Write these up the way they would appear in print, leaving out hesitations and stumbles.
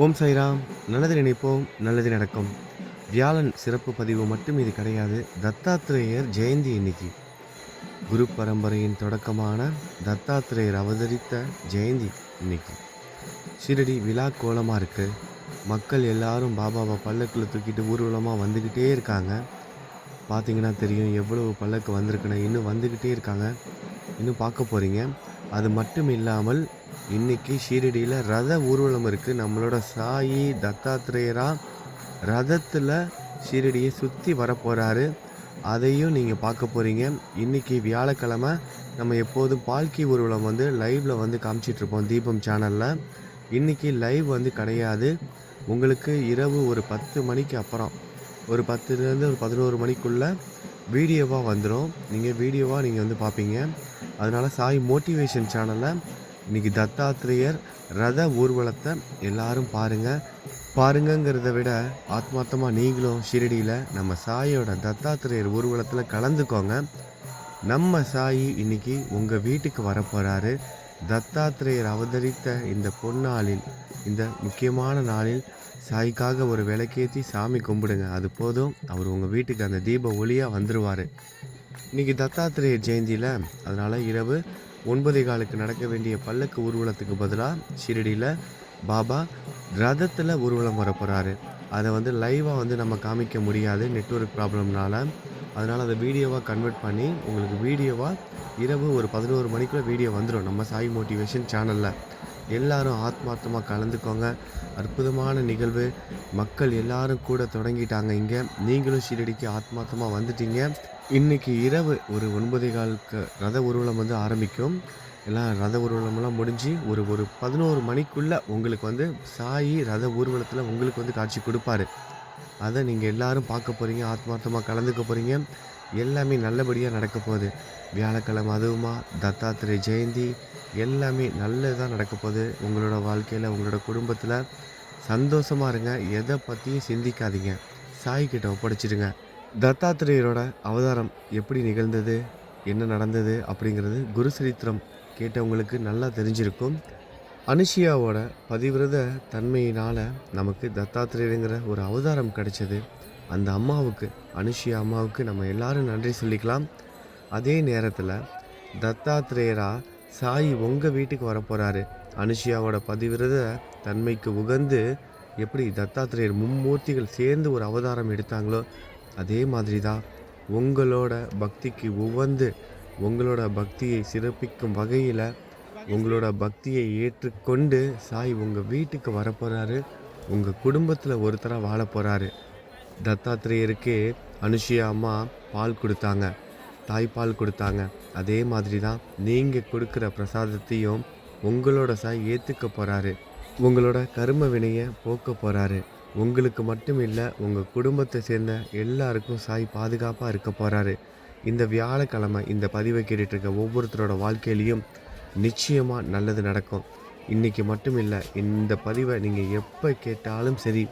ஓம் சாய்ராம். நல்லது நினைப்போம், நல்லது நடக்கும். வியாழன் சிறப்பு பதிவு மட்டும் இது கிடையாது. தத்தாத்திரேயர் ஜெயந்தி இன்னைக்கு. குரு பரம்பரையின் தொடக்கமான தத்தாத்திரேயர் அவதரித்த ஜெயந்தி இன்னைக்கு. ஷிரடி விழா கோலமா இருக்கு. மக்கள் எல்லாரும் பாபாவை பல்லக்குல தூக்கிட்டு ஊர்வலமா வந்துக்கிட்டே இருக்காங்க. பார்த்தீங்கன்னா தெரியும் எவ்வளவு பல்லக்கு வந்திருக்குன்னு. இன்னும் வந்துக்கிட்டே இருக்காங்க. இன்னும் பார்க்க போறீங்க. அது மட்டும் இல்லாமல் இன்னைக்கு ஷீரடியில ரத ஊர்வலம் இருக்கு. நம்மளோட சாயி தத்தாத்திரேயரா ரதத்துல ஷீரடியை சுத்தி வரப்போறாரு. அதையும் நீங்க பார்க்க போறீங்க. இன்னைக்கு வியாழக்கிழமை நம்ம எப்போதும் பால்கி ஊர்வலம் வந்து லைவ்ல வந்து காமிச்சிட்டு இருப்போம் தீபம் சேனல்ல. இன்னைக்கு லைவ் வந்து கிடையாது. உங்களுக்கு இரவு ஒரு 10 மணிக்கு அப்புறம் ஒரு 10லேருந்து ஒரு 11 மணிக்குள்ள வீடியோவா வந்துரும். நீங்க வந்து பார்ப்பீங்க. அதனால சாய் மோட்டிவேஷன் சேனல்ல இன்னைக்கு தத்தாத்திரேயர் ரத ஊர்வலத்தை எல்லாரும் பாருங்க. பாருங்கங்கிறத விட ஆத்மார்த்தமா நீங்களும் ஷிரடியில நம்ம சாயோட தத்தாத்திரேயர் ஊர்வலத்தில் கலந்துக்கோங்க. நம்ம சாயி இன்னைக்கு உங்க வீட்டுக்கு வரப்போறாரு. தத்தாத்திரேயர் அவதரித்த இந்த பொன்னாளில், இந்த முக்கியமான நாளில் சாய்க்காக ஒரு விளக்கேற்றி சாமி கும்பிடுங்க. அது போதும். அவர் உங்க வீட்டுக்கு அந்த தீப ஒளியா வந்துருவாரு. இன்னைக்கு தத்தாத்திரேயர் ஜெயந்தியில் அதனால் இரவு 9:15க்கு நடக்க வேண்டிய பல்லக்கு ஊர்வலத்துக்கு பதிலாக ஷிரடியில் பாபா ரதத்தில் ஊர்வலம் வர போகிறாரு. அதை வந்து லைவாக வந்து நம்ம காமிக்க முடியாது நெட்வொர்க் ப்ராப்ளம்னால. அதனால் அதை வீடியோவாக கன்வெர்ட் பண்ணி உங்களுக்கு வீடியோவாக இரவு ஒரு 11 மணிக்குள்ளே வீடியோ வந்துடும் நம்ம சாய் மோட்டிவேஷன் சேனலில். எல்லாரும் ஆத்மார்த்தமாக கலந்துக்கோங்க. அற்புதமான நிகழ்வு. மக்கள் எல்லாரும் கூட தொடங்கிட்டாங்க. இங்கே நீங்களும் ஷிரடிக்கு ஆத்மார்த்தமாக வந்துட்டீங்க. இன்னைக்கு இரவு ஒரு 9:15க்கு ரத ஊர்வலம் வந்து ஆரம்பிக்கும். எல்லாம் ரத ஊர்வலம்லாம் முடிஞ்சு ஒரு ஒரு 11 மணிக்குள்ள உங்களுக்கு வந்து சாயி ரத ஊர்வலத்தில் உங்களுக்கு வந்து காட்சி கொடுப்பாரு. அதை நீங்கள் எல்லாரும் பார்க்க போகிறீங்க. ஆத்மார்த்தமாக கலந்துக்க போகிறீங்க. எல்லாமே நல்லபடியாக நடக்க போகுது. வியாழக்கிழமை அதுவுமா தத்தாத்திரேய ஜெயந்தி எல்லாமே நல்லதாக நடக்க போகுது. உங்களோட வாழ்க்கையில் உங்களோட குடும்பத்தில் சந்தோஷமாக இருங்க. எதை பற்றியும் சிந்திக்காதீங்க. சாய்கிட்ட ஒப்படைச்சிடுங்க. தத்தாத்திரேயரோட அவதாரம் எப்படி நிகழ்ந்தது, என்ன நடந்தது அப்படிங்கிறது குரு சரித்திரம் கேட்டவங்களுக்கு நல்லா தெரிஞ்சிருக்கும். அனுஷியாவோட பதிவிரத தன்மையினால் நமக்கு தத்தாத்திரேயருங்கிற ஒரு அவதாரம் கிடைச்சது. அந்த அம்மாவுக்கு, அனுஷியா அம்மாவுக்கு நம்ம எல்லாரும் நன்றி சொல்லிக்கலாம். அதே நேரத்தில் தத்தாத்திரேயரா சாயி உங்கள் வீட்டுக்கு வரப்போகிறாரு. அனுஷியாவோட பதிவிரத தன்மைக்கு உகந்து எப்படி தத்தாத்திரேயர் மும்மூர்த்திகள் சேர்ந்து ஒரு அவதாரம் எடுத்தாங்களோ அதே மாதிரி தான் உங்களோட பக்திக்கு உவந்து உங்களோட பக்தியை சிறப்பிக்கும் வகையில் உங்களோட பக்தியை ஏற்றுக்கொண்டு சாய் உங்கள் வீட்டுக்கு வரப்போகிறாரு. உங்கள் குடும்பத்தில் ஒருத்தராக வாழ போகிறாரு. தத்தாத்திரேயருக்கு அனுஷியா அம்மா பால் கொடுத்தாங்க, தாய்ப்பால் கொடுத்தாங்க. அதே மாதிரி தான் நீங்கள் கொடுக்குற பிரசாதத்தையும் உங்களோட சாய் ஏற்றுக்க போகிறாரு. உங்களோட கர்ம வினையை போக்க போகிறாரு. உங்களுக்கு மட்டும் இல்லை, உங்கள் குடும்பத்தை சேர்ந்த எல்லாருக்கும் சாய் பாதுகாப்பாக இருக்க போகிறாரு. இந்த வியாழக்கிழமை இந்த பதிவை கேட்டுட்ருக்க ஒவ்வொருத்தரோட வாழ்க்கையிலையும் நிச்சயமாக நல்லது நடக்கும். இன்றைக்கி மட்டும் இல்லை, இந்த பதிவை நீங்கள் எப்போ கேட்டாலும் சரி,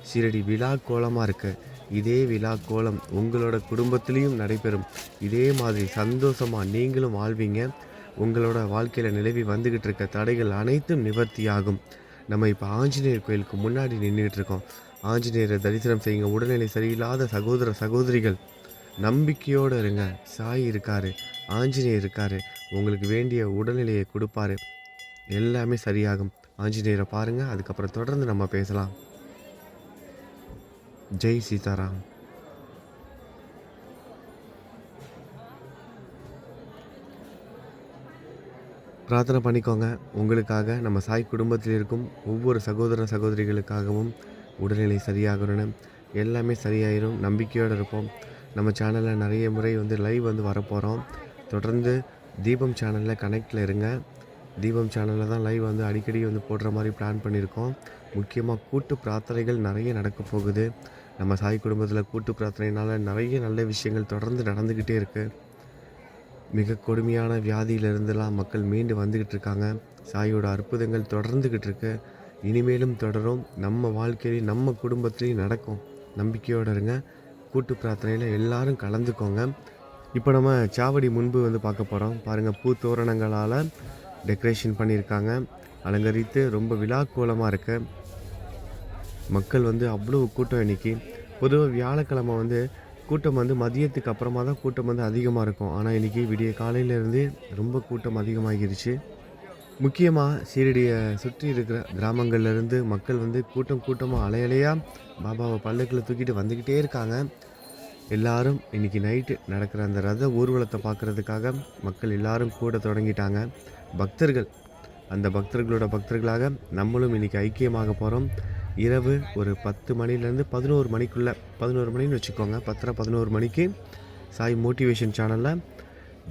ஷிரடி விழா கோலமாக இருக்கு. இதே விழா கோலம் உங்களோட குடும்பத்திலையும் நடைபெறும். இதே மாதிரி சந்தோஷமாக நீங்களும் வாழ்வீங்க. உங்களோட வாழ்க்கையில் நிலவி வந்துக்கிட்டு இருக்க தடைகள் அனைத்தும் நிவர்த்தியாகும். நம்ம இப்போ ஆஞ்சநேயர் கோயிலுக்கு முன்னாடி நின்றுட்டு இருக்கோம். ஆஞ்சநேயரை தரிசனம் செய்யுங்க. உடல்நிலை சரியில்லாத சகோதர சகோதரிகள் நம்பிக்கையோடு இருங்க. சாய் இருக்காரு, ஆஞ்சநேயர் இருக்காரு. உங்களுக்கு வேண்டிய உடல்நிலையை கொடுப்பாரு. எல்லாமே சரியாகும். ஆஞ்சநேயரை பாருங்கள். அதுக்கப்புறம் தொடர்ந்து நம்ம பேசலாம். ஜெய் சீதாராம். பிரார்த்தனை பண்ணிக்கோங்க. உங்களுக்காக, நம்ம சாய் குடும்பத்தில் இருக்கும் ஒவ்வொரு சகோதர சகோதரிகளுக்காகவும் உடல்நிலை சரியாகணும்னு. எல்லாமே சரியாயிரும். நம்பிக்கையோடு இருப்போம். நம்ம சேனலில் நிறைய முறை வந்து லைவ் வந்து வரப்போகிறோம். தொடர்ந்து தீபம் சேனலில் கனெக்டில் இருங்க. தீபம் சேனலில் தான் லைவ் வந்து அடிக்கடி வந்து போடுற மாதிரி பிளான் பண்ணியிருக்கோம். முக்கியமாக கூட்டு பிரார்த்தனைகள் நிறைய நடக்க போகுது. நம்ம சாய் குடும்பத்தில் கூட்டு பிரார்த்தனையினால் நிறைய நல்ல விஷயங்கள் தொடர்ந்து நடந்துக்கிட்டே இருக்குது. மிக கொடுமையான வியாதியிலிருந்தெல்லாம் மக்கள் மீண்டு வந்துக்கிட்டு இருக்காங்க. சாயோட அற்புதங்கள் தொடர்ந்துக்கிட்டு இருக்கு. இனிமேலும் தொடரும். நம்ம வாழ்க்கையிலையும் நம்ம குடும்பத்துலேயும் நடக்கும். நம்பிக்கையோடு இருங்க. கூட்டு பிரார்த்தனையில் எல்லாரும் கலந்துக்கோங்க. இப்போ நம்ம சாவடி முன்பு வந்து பார்க்க போகிறோம். பாருங்கள், பூ தோரணங்களால் டெக்கரேஷன் பண்ணியிருக்காங்க. அலங்கரித்து ரொம்ப விழாக்கோலமாக இருக்குது. மக்கள் வந்து அவ்வளோ கூட்டம் இன்னைக்கு. பொதுவா வியாழக்கிழமை வந்து கூட்டம் வந்து மதியத்துக்கு அப்புறமா தான் கூட்டம் வந்து அதிகமா இருக்கும். ஆனா இன்னைக்கு விடிய காலையிலேருந்தே ரொம்ப கூட்டம் அதிகமாகிருச்சு. முக்கியமா ஷீரடிய சுற்றி இருக்கிற கிராமங்கள்லேருந்து மக்கள் வந்து கூட்டம் கூட்டமா அலை அலையா பாபாவ பல்லக்குல தூக்கிட்டு வந்துக்கிட்டே இருக்காங்க. எல்லாரும் இன்னைக்கு நைட்டு நடக்கிற அந்த ரத ஊர்வலத்த பார்க்கறதுக்காக மக்கள் எல்லாரும் கூட தொடங்கிட்டாங்க. பக்தர்கள், அந்த பக்தர்களோட பக்தர்களாக நம்மளும் இன்னைக்கு ஐக்கியமாக போறோம். இரவு ஒரு 10 மணிலேருந்து 11 மணிக்குள்ள 11 மணின்னு வச்சுக்கோங்க. 10:30 11 மணிக்கு சாய் மோட்டிவேஷன் சேனல்ல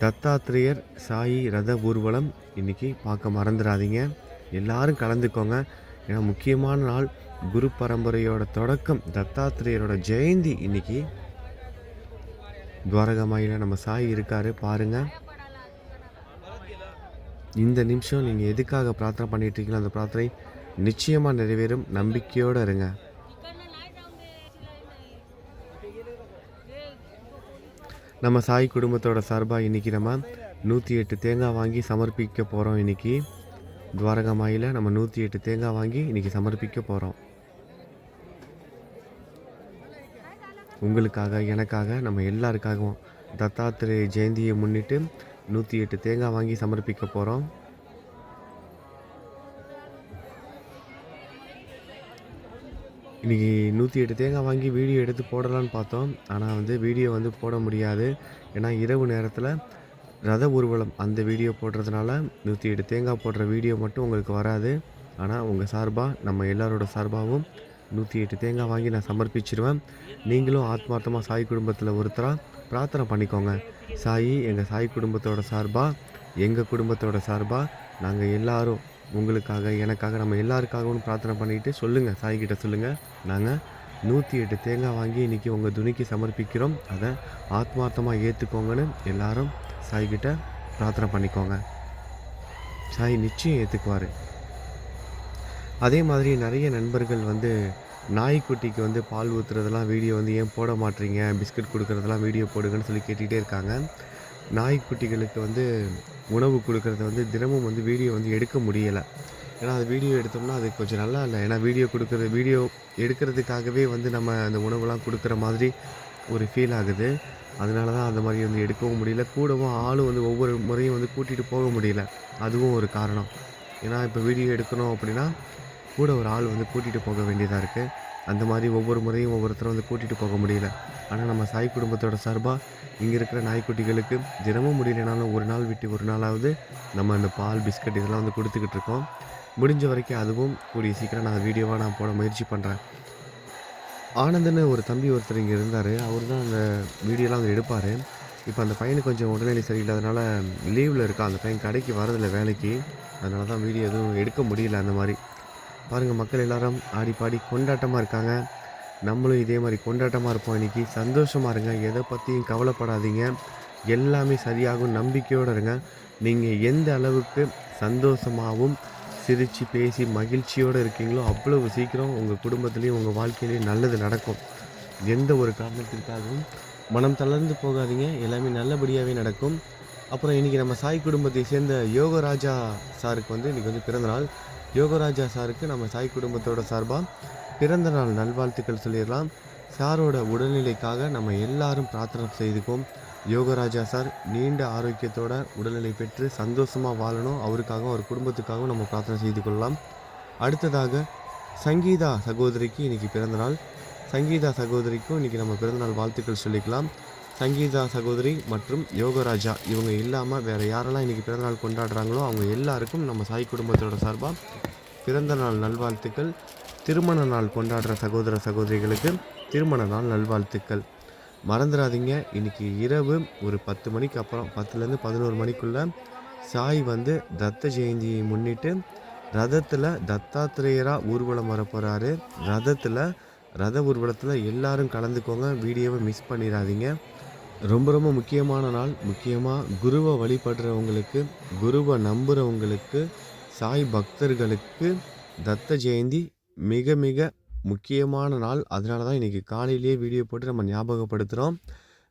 தத்தாத்ரேயர் சாயி ரத ஊர்வலம் இன்னைக்கு பார்க்க மறந்துடாதீங்க. எல்லாரும் கலந்துக்கோங்க. ஏன்னா முக்கியமான நாள். குரு பரம்பரையோட தொடக்கம். தத்தாத்ரேயரோட ஜெயந்தி இன்னைக்கு. துவாரகமாயில நம்ம சாய் இருக்காரு பாருங்க. இந்த நிமிஷம் நீங்க எதுக்காக பிரார்த்தனை பண்ணிட்டு இருக்கீங்களோ அந்த பிரார்த்தனை நிச்சயமா நிறைவேறும். நம்பிக்கையோட இருங்க. நம்ம சாய் குடும்பத்தோட சார்பா இன்னைக்கு நம்ம 108 தேங்காய் வாங்கி சமர்ப்பிக்க போறோம். இன்னைக்கு துவாரகமாயில நம்ம 108 தேங்காய் வாங்கி இன்னைக்கு சமர்ப்பிக்க போறோம். உங்களுக்காக, எனக்காக, நம்ம எல்லாருக்காகவும் தத்தாத்திரேய ஜெயந்தியை முன்னிட்டு 108 தேங்காய் வாங்கி சமர்ப்பிக்க போறோம். இன்றைக்கி 108 தேங்காய் வாங்கி வீடியோ எடுத்து போடலான்னு பார்த்தோம். ஆனால் வந்து வீடியோ வந்து போட முடியாது. ஏன்னா இரவு நேரத்தில் ரத ஊர்வலம் அந்த வீடியோ போடுறதுனால 108 தேங்காய் போடுற வீடியோ மட்டும் உங்களுக்கு வராது. ஆனால் உங்கள் சார்பாக நம்ம எல்லாரோட சார்பாகவும் 108 தேங்காய் வாங்கி நான் சமர்ப்பிச்சிடுவேன். நீங்களும் ஆத்மார்த்தமாக சாய் குடும்பத்தில் ஒருத்தராக பிரார்த்தனை பண்ணிக்கோங்க. சாயி, எங்கள் சாய் குடும்பத்தோட சார்பாக, எங்கள் குடும்பத்தோட சார்பாக நாங்கள் எல்லாரும் உங்களுக்காக, எனக்காக, நம்ம எல்லாருக்காகவும் பிரார்த்தனை பண்ணிட்டு சொல்லுங்கள். சாய்கிட்ட சொல்லுங்கள், நாங்கள் 108 தேங்காய் வாங்கி இன்றைக்கி உங்கள் துணிக்கு சமர்ப்பிக்கிறோம். அதை ஆத்மார்த்தமாக ஏற்றுக்கோங்கன்னு எல்லாரும் சாய்கிட்ட பிரார்த்தனை பண்ணிக்கோங்க. சாய் நிச்சயம் ஏற்றுக்குவார். அதே மாதிரி நிறைய நண்பர்கள் வந்து நாய்க்குட்டிக்கு வந்து பால் ஊற்றுறதெல்லாம் வீடியோ வந்து ஏன் போட மாட்டீங்க, பிஸ்கட் கொடுக்குறதெல்லாம் வீடியோ போடுங்கன்னு சொல்லி கேட்டுகிட்டே இருக்காங்க. நாய்க்குட்டிகளுக்கு வந்து உணவு கொடுக்கறத வந்து தினமும் வந்து வீடியோ வந்து எடுக்க முடியலை. ஏன்னா அது வீடியோ எடுத்தோம்னா அது கொஞ்சம் நல்லா இல்லை. ஏன்னா வீடியோ எடுக்கிறதுக்காகவே வந்து நம்ம அந்த உணவுலாம் கொடுக்குற மாதிரி ஒரு ஃபீல் ஆகுது. அதனால தான் அந்த மாதிரி வந்து எடுக்கவும் முடியல. கூடவும் ஆளும் வந்து ஒவ்வொரு முறையும் வந்து கூட்டிகிட்டு போக முடியல. அதுவும் ஒரு காரணம். ஏன்னா இப்போ வீடியோ எடுக்கணும் அப்படின்னா கூட ஒரு ஆள் வந்து கூட்டிகிட்டு போக வேண்டியதாக இருக்குது. அந்த மாதிரி ஒவ்வொரு முறையும் ஒவ்வொருத்தரும் வந்து கூட்டிகிட்டு போக முடியல. ஆனால் நம்ம சாய் குடும்பத்தோட சார்பாக இங்கே இருக்கிற நாய்க்குட்டிகளுக்கு தினமும் முடியலைனாலும் ஒரு நாள் விட்டு ஒரு நாளாவது நம்ம அந்த பால், பிஸ்கட் இதெல்லாம் வந்து கொடுத்துக்கிட்டு இருக்கோம். முடிஞ்ச வரைக்கும் அதுவும் கூடிய சீக்கிரம் நான் வீடியோவாக நான் போட முயற்சி பண்ணுறேன். ஆனந்துன்னு ஒரு தம்பி ஒருத்தர் இங்கே இருந்தார். அவர் தான் அந்த வீடியோலாம் வந்து எடுப்பார். இப்போ அந்த பையனுக்கு கொஞ்சம் உடல்நிலை சரியில்லாதனால லீவில் இருக்கான். அந்த பையன் கடைக்கு வரதில்லை வேலைக்கு. அதனால தான் வீடியோ எதுவும் எடுக்க முடியல. அந்த மாதிரி பாருங்கள், மக்கள் எல்லாரும் ஆடி பாடி கொண்டாட்டமாக இருக்காங்க. நம்மளும் இதே மாதிரி கொண்டாட்டமாக இருப்போம். இன்றைக்கி சந்தோஷமாக இருங்க. எதை பற்றியும் கவலைப்படாதீங்க. எல்லாமே சரியாகும். நம்பிக்கையோடு இருங்க. நீங்கள் எந்த அளவுக்கு சந்தோஷமாகவும் சிரித்து பேசி மகிழ்ச்சியோடு இருக்கீங்களோ அவ்வளவு சீக்கிரம் உங்கள் குடும்பத்துலேயும் உங்கள் வாழ்க்கையிலையும் நல்லது நடக்கும். எந்த ஒரு காரணத்திற்காகவும் மனம் தளர்ந்து போகாதீங்க. எல்லாமே நல்லபடியாகவே நடக்கும். அப்புறம் இன்றைக்கி நம்ம சாய் குடும்பத்தை சேர்ந்த யோகராஜா சாருக்கு வந்து இன்றைக்கி வந்து பிறந்தநாள். யோகராஜா சாருக்கு நம்ம சாய் குடும்பத்தோட சார்பாக பிறந்த நாள் நல்வாழ்த்துக்கள் சொல்லிடலாம். சாரோட உடல்நிலைக்காக நம்ம எல்லாரும் பிரார்த்தனை செய்துக்கோம். யோகராஜா சார் நீண்ட ஆரோக்கியத்தோட உடல்நிலை பெற்று சந்தோஷமாக வாழணும். அவருக்காகவும் அவர் குடும்பத்துக்காகவும் நம்ம பிரார்த்தனை செய்து கொள்ளலாம். அடுத்ததாக சங்கீதா சகோதரிக்கு இன்றைக்கி பிறந்தநாள். சங்கீதா சகோதரிக்கும் இன்றைக்கி நம்ம பிறந்தநாள் வாழ்த்துக்கள் சொல்லிக்கலாம். சங்கீதா சகோதரி மற்றும் யோகராஜா இவங்க இல்லாமல் வேறு யாரெல்லாம் இன்றைக்கி பிறந்தநாள் கொண்டாடுறாங்களோ அவங்க எல்லாருக்கும் நம்ம சாய் குடும்பத்தோட சார்பாக பிறந்தநாள் நல்வாழ்த்துக்கள். திருமண நாள் கொண்டாடுற சகோதர சகோதரிகளுக்கு திருமண நாள் நல்வாழ்த்துக்கள். மறந்துடாதீங்க, இன்றைக்கி இரவு ஒரு 10 மணிக்கு அப்புறம் 10லேருந்து 11 மணிக்குள்ளே சாய் வந்து தத்த ஜெயந்தியை முன்னிட்டு ரதத்தில் தத்தாத்திரேயராக ஊர்வலம் வர போகிறாரு. ரத ஊர்வலத்தில் எல்லாரும் கலந்துக்கோங்க. வீடியோவை மிஸ் பண்ணிடாதீங்க. ரொம்ப ரொம்ப முக்கியமான நாள். முக்கியமாக குருவை வழிபடுறவங்களுக்கு, குருவை நம்புகிறவங்களுக்கு, சாய் பக்தர்களுக்கு தத்த ஜெயந்தி மிக மிக முக்கியமான நாள். அதனால தான் இன்றைக்கி காலையிலேயே வீடியோ போட்டு நம்ம ஞாபகப்படுத்துகிறோம்.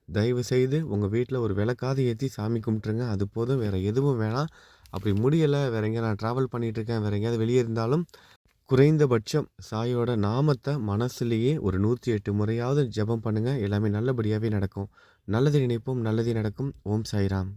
தயவுசெய்து உங்கள் வீட்டில் ஒரு விளக்காவது ஏற்றி சாமி கும்பிட்ருங்க. அது போதும், வேறு எதுவும் வேணாம். அப்படி முடியலை, வேறு எங்கேயா நான் ட்ராவல் பண்ணிகிட்ருக்கேன், வேறு எங்கேயாவது வெளியே இருந்தாலும் குறைந்தபட்சம் சாயோட நாமத்த மனசுலயே ஒரு 108 முறையாவது ஜெபம் பண்ணுங்க. எல்லாமே நல்லபடியாவே நடக்கும். நல்லது நினைப்போம், நல்லதே நடக்கும். ஓம் சாய்ராம்.